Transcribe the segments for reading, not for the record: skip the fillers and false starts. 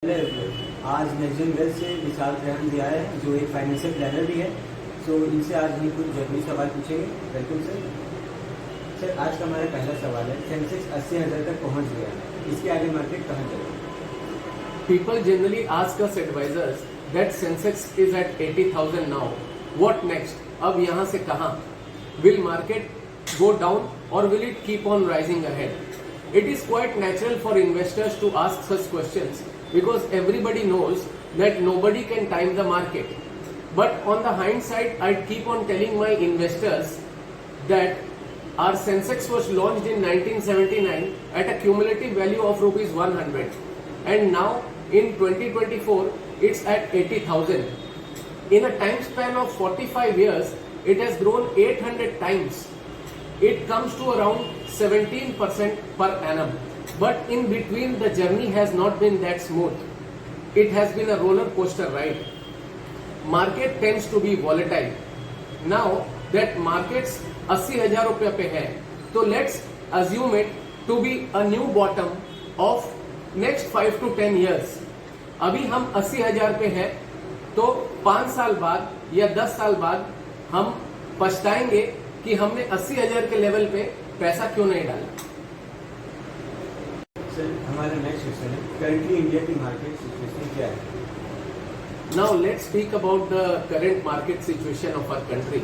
आज next wealth से विशाल रेहन भी आए हैं जो एक फाइनेंशियल प्लानर भी है। सो इनसे आज हम कुछ जरूरी सवाल पूछेंगे। Welcome sir. सर आज का हमारा पहला सवाल है, सेंसेक्स 80,000 तक पहुंच गया, इसके आगे मार्केट कहाँ जाएगा? People generally ask us advisors that Sensex is at 80,000 now. What next? अब यहाँ से कहाँ? Will market go down or will it keep on rising ahead? It is quite natural for investors to ask such questions because everybody knows that nobody can time the market. But on the hindsight, I keep on telling my investors that our Sensex was launched in 1979 at a cumulative value of rupees 100, and now in 2024 it's at 80,000. In a time span of 45 years, it has grown 800 times. It comes to around 17% per annum. But in between, the journey has not been that smooth. It has been a roller coaster ride. Market tends to be volatile. Now that markets 80,000 रुपये पे है, तो let's assume it to be a new bottom of next 5 to 10 years. अभी हम 80,000 पे हैं, तो 5 साल बाद या 10 साल बाद हम पछताएंगे कि हमने 80,000 के लेवल पे पैसा क्यों नहीं डाला। सर हमारा नेक्स्ट क्वेश्चन है, करंटली इंडिया की मार्केट सिचुएशन क्या है? Now let's speak about the current market situation of our country.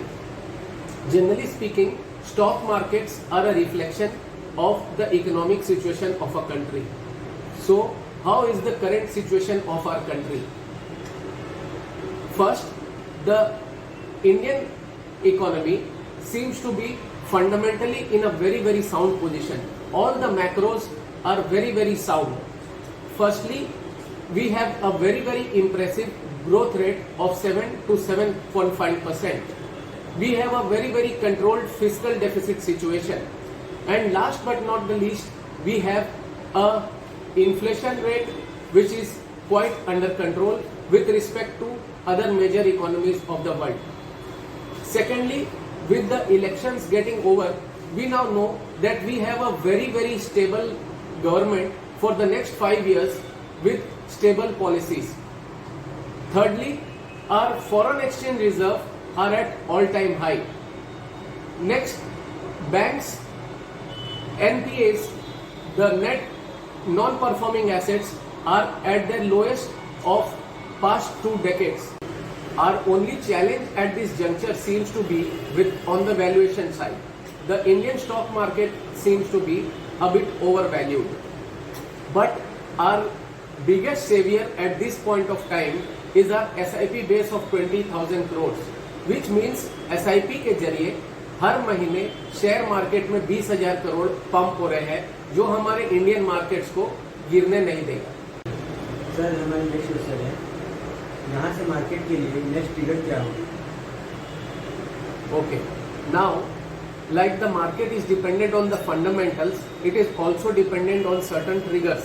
Generally speaking, stock markets are a reflection of the economic situation of a country. So, how is the current situation of our country? First, the Indian economy seems to be fundamentally in a very sound position. All the macros are very sound. Firstly, we have a very impressive growth rate of 7 to 7.5%. We have a very controlled fiscal deficit situation. And last but not the least, we have a inflation rate which is quite under control with respect to other major economies of the world. Secondly, with the elections getting over, we now know that we have a very stable government for the next 5 years with stable policies. Thirdly, our foreign exchange reserve are at all-time high. Next, banks, NPAs, the net non-performing assets are at their lowest of past 2 decades. Our only challenge at this juncture seems to be on the valuation side. The Indian stock market seems to be a bit overvalued. But our biggest savior at this point of time is our SIP base of 20,000 crores, which means SIP के जरिए हर महीने share market में 20,000 crore pump हो रहे हैं, जो हमारे Indian markets को गिरने नहीं देगा। सर हमारा नेक्स्ट क्वेश्चन है, यहाँ से मार्केट के लिए नेक्स्ट ट्रिगर क्या होगा? Okay, now like the market is dependent on the fundamentals, it is also dependent on certain triggers.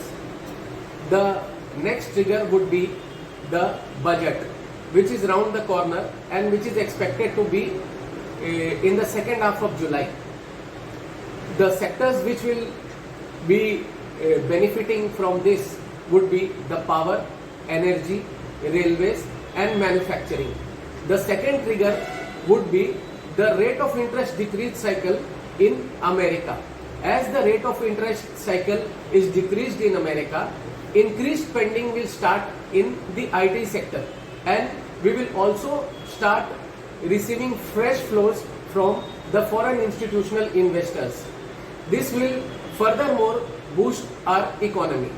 The next trigger would be the budget, which is round the corner and which is expected to be in the second half of July. The sectors which will be benefiting from this would be the power, energy, railways and manufacturing. The second trigger would be the rate of interest decrease cycle in America. As the rate of interest cycle is decreased in America, increased spending will start in the IT sector, and we will also start receiving fresh flows from the foreign institutional investors. This will furthermore boost our economy.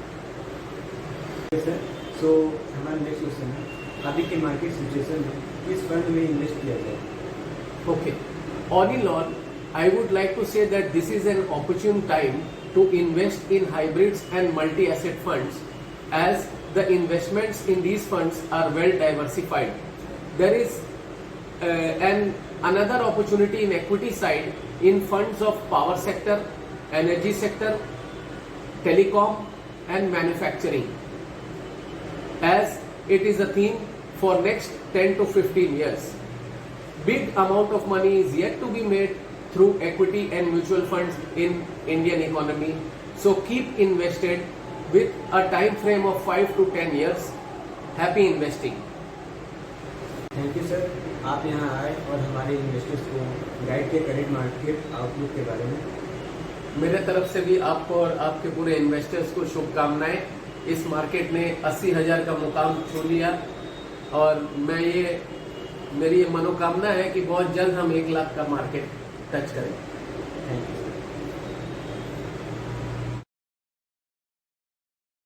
Sir so हमारा next question है, अभी के market situation में किस fund में invest किया जाए? Okay. All in all, I would like to say that this is an opportune time to invest in hybrids and multi-asset funds, as the investments in these funds are well diversified. There is another opportunity in equity side in funds of power sector, energy sector, telecom and manufacturing, as it is a theme for next 10 to 15 years. Big amount of money is yet to be made through equity and mutual funds in Indian economy. So keep invested. with a time frame of 5 to 10 years. Happy investing. Thank you sir, आप यहाँ आए और हमारे investors को guide किए current market outlook के बारे में। मेरे तरफ से भी आपको और आपके पूरे इन्वेस्टर्स को शुभकामनाएं। इस मार्केट ने 80,000 का मुकाम छू लिया और मेरी ये मनोकामना है कि बहुत जल्द हम 1 लाख का मार्केट टच करें। Thank you.